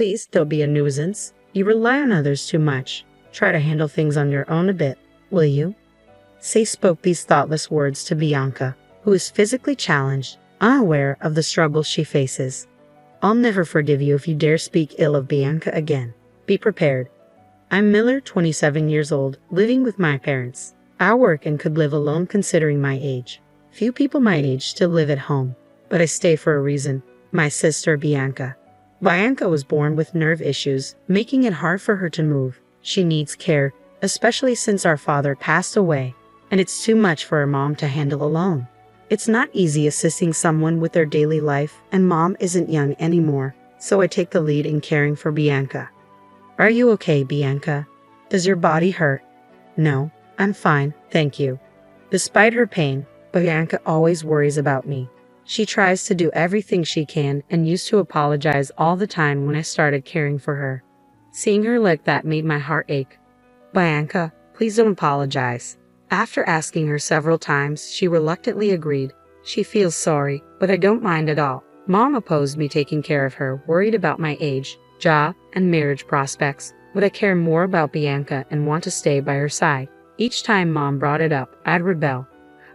Please don't be a nuisance. You rely on others too much. Try to handle things on your own a bit, will you? Sai spoke these thoughtless words to Bianca, who is physically challenged, unaware of the struggles she faces. I'll never forgive you if you dare speak ill of Bianca again. Be prepared. I'm Miller, 27 years old, living with my parents. I work and could live alone considering my age. Few people my age still live at home, but I stay for a reason. My sister, Bianca. Bianca was born with nerve issues, making it hard for her to move. She needs care, especially since our father passed away, and it's too much for her mom to handle alone. It's not easy assisting someone with their daily life, and mom isn't young anymore, so I take the lead in caring for Bianca. Are you okay, Bianca? Does your body hurt? No, I'm fine, thank you. Despite her pain, Bianca always worries about me. She tries to do everything she can and used to apologize all the time when I started caring for her. Seeing her like that made my heart ache. Bianca, please don't apologize. After asking her several times, she reluctantly agreed. She feels sorry, but I don't mind at all. Mom opposed me taking care of her, worried about my age, job, and marriage prospects, but I care more about Bianca and want to stay by her side. Each time Mom brought it up, I'd rebel.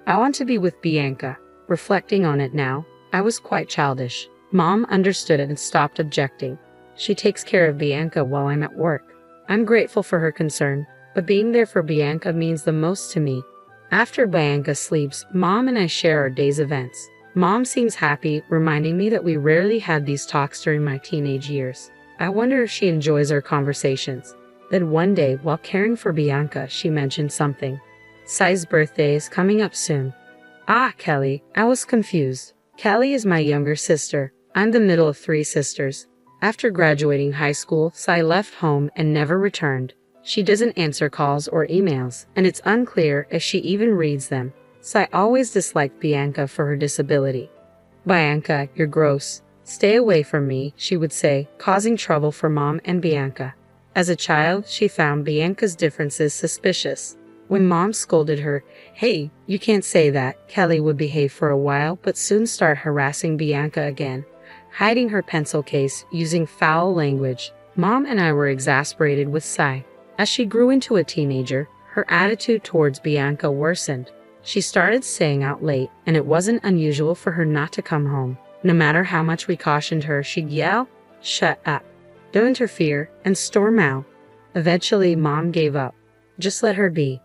I want to be with Bianca. Reflecting on it now, I was quite childish. Mom understood it and stopped objecting. She takes care of Bianca while I'm at work. I'm grateful for her concern, but being there for Bianca means the most to me. After Bianca sleeps, Mom and I share our day's events. Mom seems happy, reminding me that we rarely had these talks during my teenage years. I wonder if she enjoys our conversations. Then one day, while caring for Bianca, she mentioned something. Sai's birthday is coming up soon. Ah, Kelly, I was confused. Kelly is my younger sister. I'm the middle of 3 sisters. After graduating high school, Sai left home and never returned. She doesn't answer calls or emails, and it's unclear if she even reads them. Sai always disliked Bianca for her disability. Bianca, you're gross. Stay away from me, she would say, causing trouble for Mom and Bianca. As a child, she found Bianca's differences suspicious. When Mom scolded her, "Hey, you can't say that," Kelly would behave for a while but soon start harassing Bianca again, hiding her pencil case, using foul language. Mom and I were exasperated with Sai. As she grew into a teenager, her attitude towards Bianca worsened. She started staying out late, and it wasn't unusual for her not to come home. No matter how much we cautioned her, she'd yell, "Shut up, don't interfere," and storm out. Eventually, Mom gave up. Just let her be.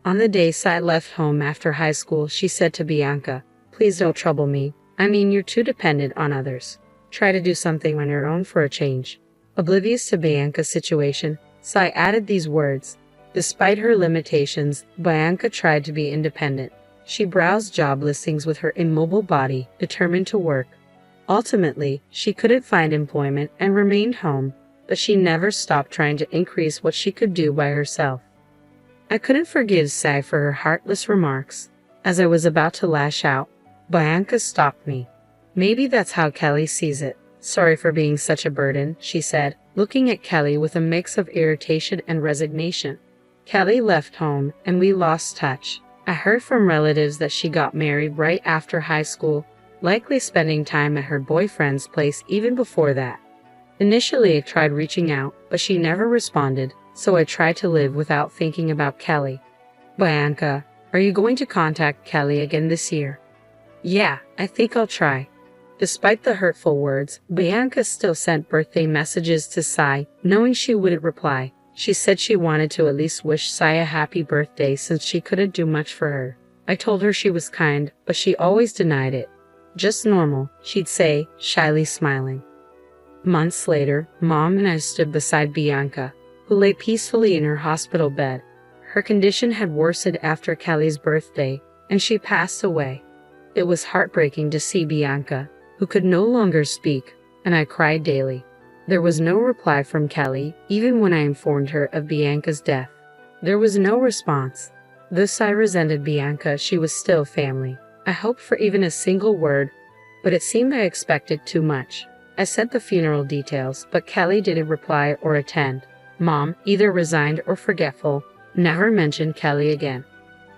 On the day Sai left home after high school, she said to Bianca, "Please don't trouble me. I mean, you're too dependent on others. Try to do something on your own for a change." Oblivious to Bianca's situation, Sai added these words. Despite her limitations, Bianca tried to be independent. She browsed job listings with her immobile body, determined to work. Ultimately, she couldn't find employment and remained home, but she never stopped trying to increase what she could do by herself. I couldn't forgive Sai for her heartless remarks. As I was about to lash out, Bianca stopped me. "Maybe that's how Kelly sees it. Sorry for being such a burden," she said, looking at Kelly with a mix of irritation and resignation. Kelly left home, and we lost touch. I heard from relatives that she got married right after high school, likely spending time at her boyfriend's place even before that. Initially, I tried reaching out, but she never responded, so I tried to live without thinking about Kelly. Bianca, are you going to contact Kelly again this year? Yeah, I think I'll try. Despite the hurtful words, Bianca still sent birthday messages to Sai, knowing she wouldn't reply. She said she wanted to at least wish Sai a happy birthday since she couldn't do much for her. I told her she was kind, but she always denied it. Just normal, she'd say, shyly smiling. Months later, Mom and I stood beside Bianca, who lay peacefully in her hospital bed. Her condition had worsened after Kelly's birthday, and she passed away. It was heartbreaking to see Bianca, who could no longer speak, and I cried daily. There was no reply from Kelly, even when I informed her of Bianca's death. There was no response. Thus I resented Bianca, she was still family. I hoped for even a single word, but it seemed I expected too much. I sent the funeral details, but Kelly didn't reply or attend. Mom, either resigned or forgetful, never mentioned Kelly again.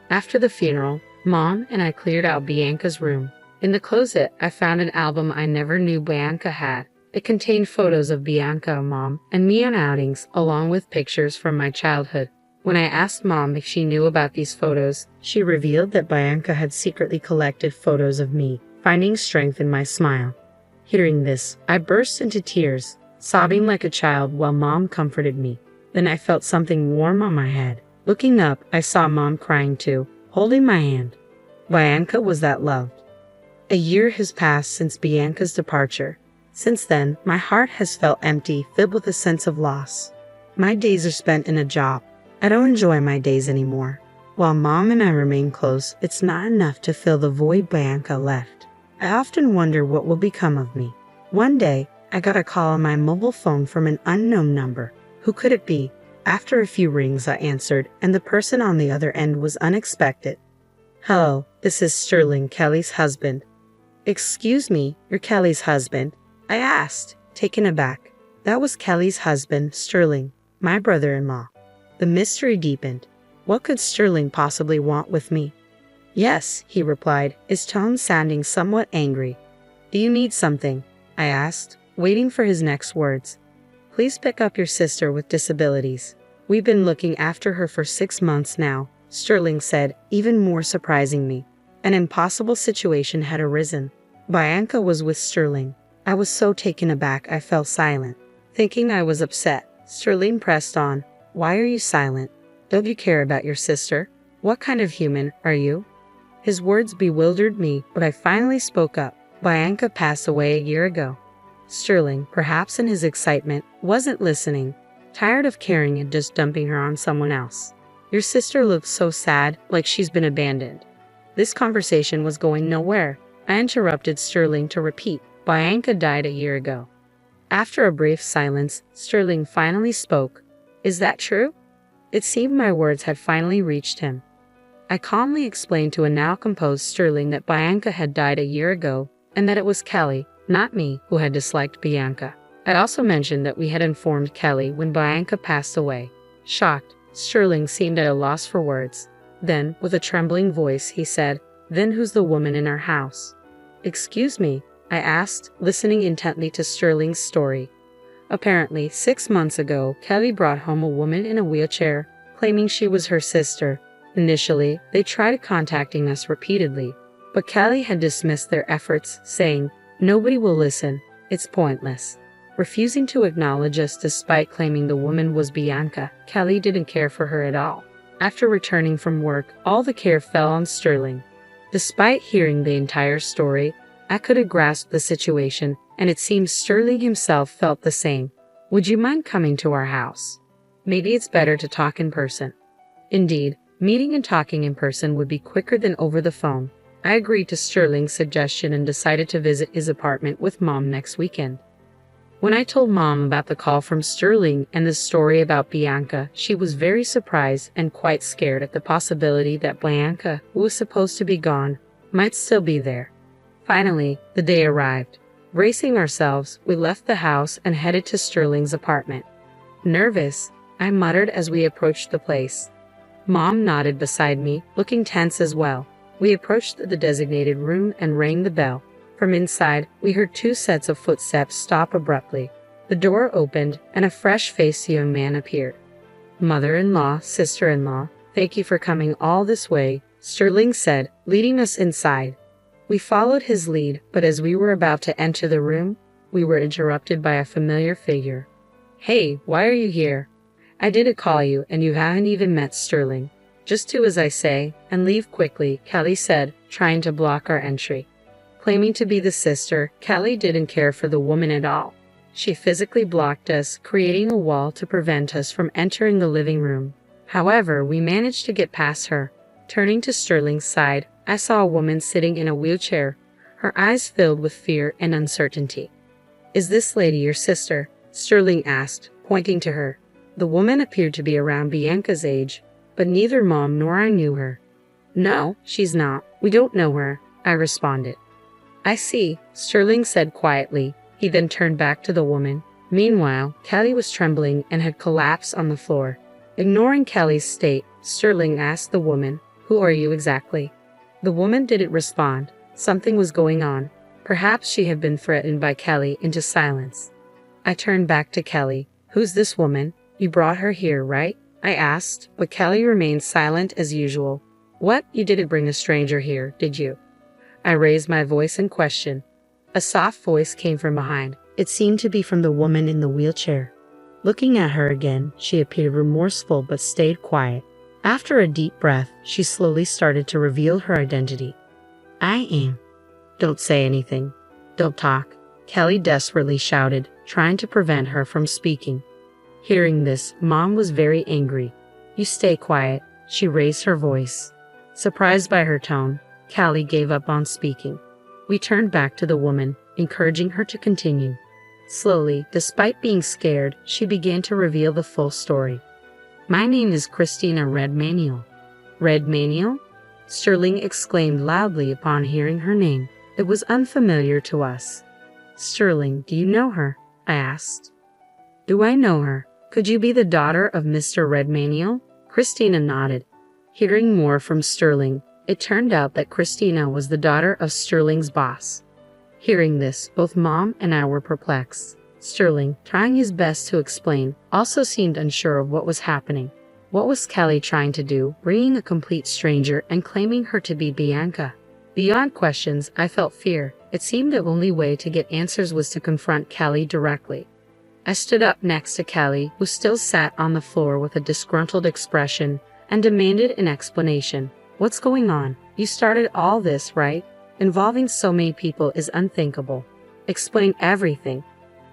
After the funeral, Mom and I cleared out Bianca's room. In the closet, I found an album I never knew Bianca had. It contained photos of Bianca, Mom, and me on outings, along with pictures from my childhood. When I asked Mom if she knew about these photos, she revealed that Bianca had secretly collected photos of me, finding strength in my smile. Hearing this, I burst into tears, sobbing like a child while Mom comforted me. Then I felt something warm on my head. Looking up, I saw Mom crying too, holding my hand. Bianca was that loved. A year has passed since Bianca's departure. Since then, my heart has felt empty, filled with a sense of loss. My days are spent in a job. I don't enjoy my days anymore. While Mom and I remain close, it's not enough to fill the void Bianca left. I often wonder what will become of me. One day, I got a call on my mobile phone from an unknown number. Who could it be? After a few rings, I answered, and the person on the other end was unexpected. Hello, this is Sterling, Kelly's husband. Excuse me, you're Kelly's husband? I asked, taken aback. That was Kelly's husband, Sterling, my brother-in-law. The mystery deepened. What could Sterling possibly want with me? Yes, he replied, his tone sounding somewhat angry. Do you need something? I asked, waiting for his next words. Please pick up your sister with disabilities. We've been looking after her for 6 months now, Sterling said, even more surprising me. An impossible situation had arisen. Bianca was with Sterling. I was so taken aback I fell silent. Thinking I was upset, Sterling pressed on. Why are you silent? Don't you care about your sister? What kind of human are you? His words bewildered me, but I finally spoke up. Bianca passed away a year ago. Sterling, perhaps in his excitement, wasn't listening, tired of caring and just dumping her on someone else. Your sister looks so sad, like she's been abandoned. This conversation was going nowhere. I interrupted Sterling to repeat, Bianca died a year ago. After a brief silence, Sterling finally spoke. Is that true? It seemed my words had finally reached him. I calmly explained to a now composed Sterling that Bianca had died a year ago, and that it was Kelly, not me, who had disliked Bianca. I also mentioned that we had informed Kelly when Bianca passed away. Shocked, Sterling seemed at a loss for words. Then, with a trembling voice, he said, Then who's the woman in our house? Excuse me, I asked, listening intently to Sterling's story. Apparently, 6 months ago, Kelly brought home a woman in a wheelchair, claiming she was her sister. Initially, they tried contacting us repeatedly, but Kelly had dismissed their efforts, saying, Nobody will listen, it's pointless. Refusing to acknowledge us despite claiming the woman was Bianca, Kelly didn't care for her at all. After returning from work, all the care fell on Sterling. Despite hearing the entire story, I couldn't grasp the situation, and it seems Sterling himself felt the same. Would you mind coming to our house? Maybe it's better to talk in person. Indeed, meeting and talking in person would be quicker than over the phone. I agreed to Sterling's suggestion and decided to visit his apartment with Mom next weekend. When I told Mom about the call from Sterling and the story about Bianca, she was very surprised and quite scared at the possibility that Bianca, who was supposed to be gone, might still be there. Finally, the day arrived. Bracing ourselves, we left the house and headed to Sterling's apartment. Nervous, I muttered as we approached the place. Mom nodded beside me, looking tense as well. We approached the designated room and rang the bell. From inside, we heard 2 sets of footsteps stop abruptly. The door opened, and a fresh-faced young man appeared. Mother-in-law, sister-in-law, thank you for coming all this way, Sterling said, leading us inside. We followed his lead, but as we were about to enter the room, we were interrupted by a familiar figure. Hey, why are you here? I didn't call you, and you haven't even met Sterling. Just do as I say, and leave quickly, Kelly said, trying to block our entry. Claiming to be the sister, Kelly didn't care for the woman at all. She physically blocked us, creating a wall to prevent us from entering the living room. However, we managed to get past her. Turning to Sterling's side, I saw a woman sitting in a wheelchair, her eyes filled with fear and uncertainty. Is this lady your sister? Sterling asked, pointing to her. The woman appeared to be around Bianca's age, but neither Mom nor I knew her. No, she's not. We don't know her, I responded. I see, Sterling said quietly. He then turned back to the woman. Meanwhile, Kelly was trembling and had collapsed on the floor. Ignoring Kelly's state, Sterling asked the woman, Who are you exactly? The woman didn't respond. Something was going on. Perhaps she had been threatened by Kelly into silence. I turned back to Kelly. Who's this woman? You brought her here, right? I asked, but Kelly remained silent as usual. What? You didn't bring a stranger here, did you? I raised my voice in question. A soft voice came from behind. It seemed to be from the woman in the wheelchair. Looking at her again, she appeared remorseful but stayed quiet. After a deep breath, she slowly started to reveal her identity. I am. Don't say anything. Don't talk, Kelly desperately shouted, trying to prevent her from speaking. Hearing this, Mom was very angry. You stay quiet, she raised her voice. Surprised by her tone, Kelly gave up on speaking. We turned back to the woman, encouraging her to continue. Slowly, despite being scared, she began to reveal the full story. My name is Christina Redmanuel. Redmanuel? Sterling exclaimed loudly upon hearing her name. It was unfamiliar to us. Sterling, do you know her? I asked. Do I know her? Could you be the daughter of Mr. Redmanuel? Christina nodded. Hearing more from Sterling, it turned out that Christina was the daughter of Sterling's boss. Hearing this, both Mom and I were perplexed. Sterling, trying his best to explain, also seemed unsure of what was happening. What was Kelly trying to do, bringing a complete stranger and claiming her to be Bianca? Beyond questions, I felt fear. It seemed the only way to get answers was to confront Kelly directly. I stood up next to Kelly, who still sat on the floor with a disgruntled expression, and demanded an explanation. What's going on? You started all this, right? Involving so many people is unthinkable. Explain everything.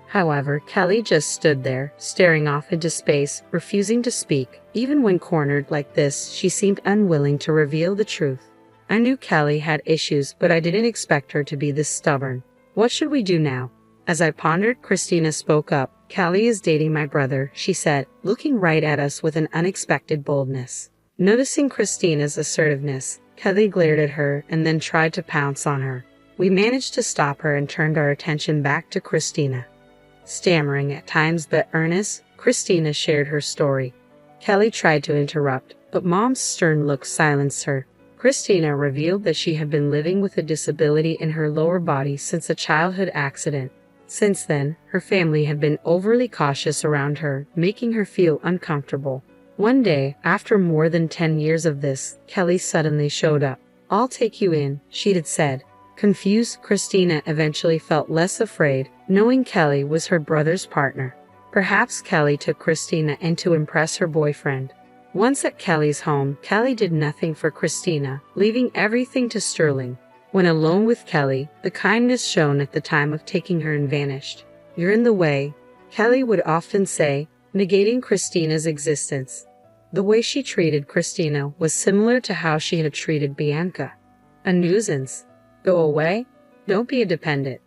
However, Kelly just stood there, staring off into space, refusing to speak. Even when cornered like this, she seemed unwilling to reveal the truth. I knew Kelly had issues, but I didn't expect her to be this stubborn. What should we do now? As I pondered, Christina spoke up. Kelly is dating my brother, she said, looking right at us with an unexpected boldness. Noticing Christina's assertiveness, Kelly glared at her and then tried to pounce on her. We managed to stop her and turned our attention back to Christina. Stammering at times but earnest, Christina shared her story. Kelly tried to interrupt, but Mom's stern look silenced her. Christina revealed that she had been living with a disability in her lower body since a childhood accident. Since then, her family had been overly cautious around her, making her feel uncomfortable. One day, after more than 10 years of this, Kelly suddenly showed up. I'll take you in, she had said. Confused, Christina eventually felt less afraid, knowing Kelly was her brother's partner. Perhaps Kelly took Christina in to impress her boyfriend. Once at Kelly's home, Kelly did nothing for Christina, leaving everything to Sterling. When alone with Kelly, the kindness shown at the time of taking her in vanished. You're in the way, Kelly would often say, negating Christina's existence. The way she treated Christina was similar to how she had treated Bianca. A nuisance. Go away? Don't be a dependent.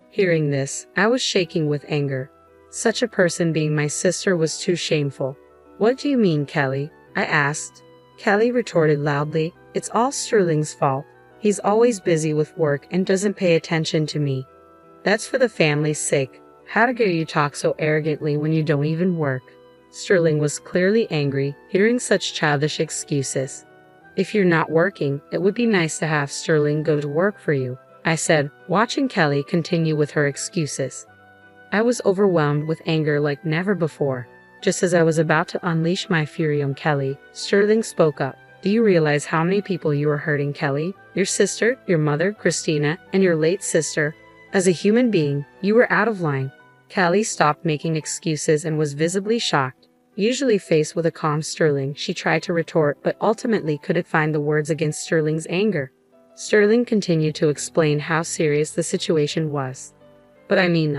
Hearing this, I was shaking with anger. Such a person being my sister was too shameful. What do you mean, Kelly? I asked. Kelly retorted loudly, it's all Sterling's fault. He's always busy with work and doesn't pay attention to me. That's for the family's sake. How dare you talk so arrogantly when you don't even work? Sterling was clearly angry, hearing such childish excuses. If you're not working, it would be nice to have Sterling go to work for you, I said, watching Kelly continue with her excuses. I was overwhelmed with anger like never before. Just as I was about to unleash my fury on Kelly, Sterling spoke up. Do you realize how many people you are hurting, Kelly? Your sister, your mother, Christina, and your late sister. As a human being, you were out of line. Kelly stopped making excuses and was visibly shocked. Usually faced with a calm Sterling, she tried to retort but ultimately couldn't find the words against Sterling's anger. Sterling continued to explain how serious the situation was. But I mean,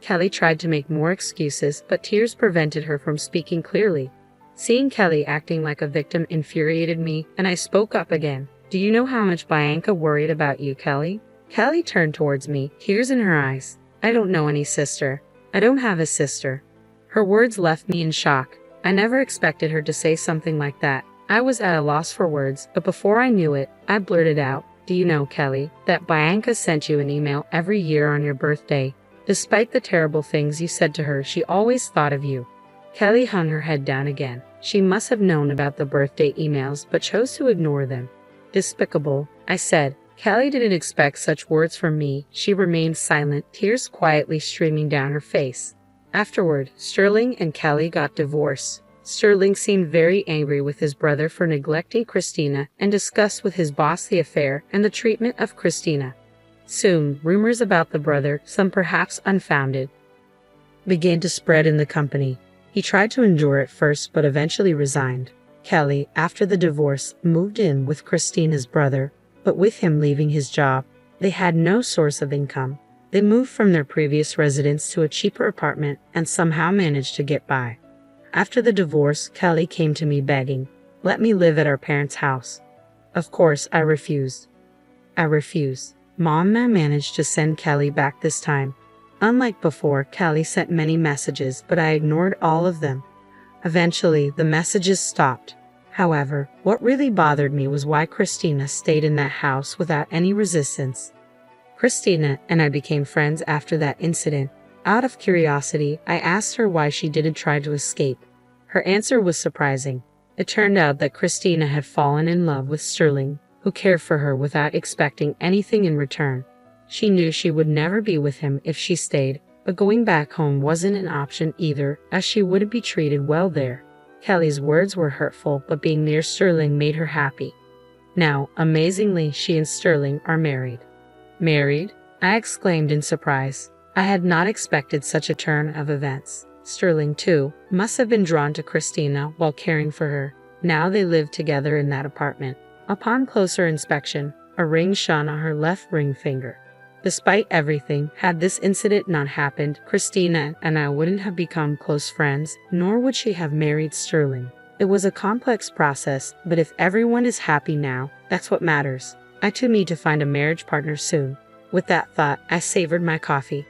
Kelly tried to make more excuses, but tears prevented her from speaking clearly. Seeing Kelly acting like a victim infuriated me, and I spoke up again. Do you know how much Bianca worried about you, Kelly? Kelly turned towards me, tears in her eyes. I don't know any sister. I don't have a sister. Her words left me in shock. I never expected her to say something like that. I was at a loss for words, but before I knew it, I blurted out, do you know, Kelly, that Bianca sent you an email every year on your birthday? Despite the terrible things you said to her, she always thought of you. Kelly hung her head down again. She must have known about the birthday emails, but chose to ignore them. Despicable, I said. Callie didn't expect such words from me. She remained silent, tears quietly streaming down her face. Afterward, Sterling and Callie got divorced. Sterling seemed very angry with his brother for neglecting Christina and discussed with his boss the affair and the treatment of Christina. Soon, rumors about the brother, some perhaps unfounded, began to spread in the company. He tried to endure it first but eventually resigned. Callie, after the divorce, moved in with Christina's brother, but with him leaving his job, they had no source of income. They moved from their previous residence to a cheaper apartment and somehow managed to get by. After the divorce, Callie came to me begging, "Let me live at our parents' house." Of course, I refused. Mom managed to send Callie back this time. Unlike before, Callie sent many messages, but I ignored all of them. Eventually, the messages stopped. However, what really bothered me was why Christina stayed in that house without any resistance. Christina and I became friends after that incident. Out of curiosity, I asked her why she didn't try to escape. Her answer was surprising. It turned out that Christina had fallen in love with Sterling, who cared for her without expecting anything in return. She knew she would never be with him if she stayed, but going back home wasn't an option either, as she wouldn't be treated well there. Callie's words were hurtful, but being near Sterling made her happy. Now, amazingly, she and Sterling are married. Married? I exclaimed in surprise. I had not expected such a turn of events. Sterling, too, must have been drawn to Christina while caring for her. Now they lived together in that apartment. Upon closer inspection, a ring shone on her left ring finger. Despite everything, had this incident not happened, Christina and I wouldn't have become close friends, nor would she have married Sterling. It was a complex process, but if everyone is happy now, that's what matters. I too need to find a marriage partner soon. With that thought, I savored my coffee.